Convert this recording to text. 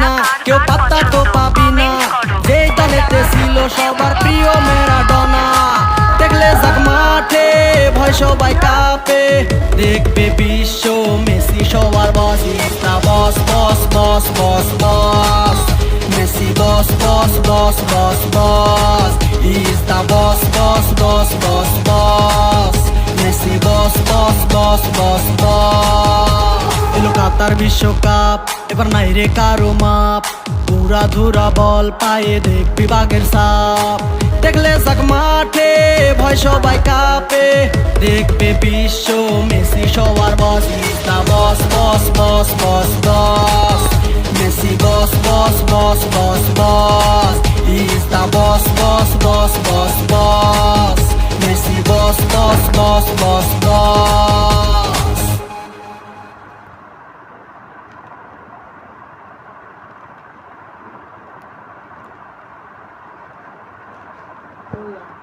না, কেউ পাত্তা তো পাবি না। যেই দলেতে ছিল সবার প্রিয় ম্যারাডোনা, দেখলে যাক মাঠে ভয় সবাই কাঁপে। দেখবে বিশ্ব মেসি সবার boss, is the boss boss boss boss boss. Messi boss boss boss boss boss, is the boss boss boss boss boss. Messi boss boss boss boss boss. এলো কাতার বিশ্বকাপ, এবার নাই রে কারো মাপ। পুরা ধুরা বল পায়ে দেখবি বাঘের সাপ। দেখলে যাক মাঠে ভয় সবাই কাঁপে। দেখবে বিশ্ব মেসি সবার boss, is the boss boss boss boss boss. Messi boss boss boss boss boss, is the boss boss boss boss boss. Messi boss boss boss boss boss. Oh yeah.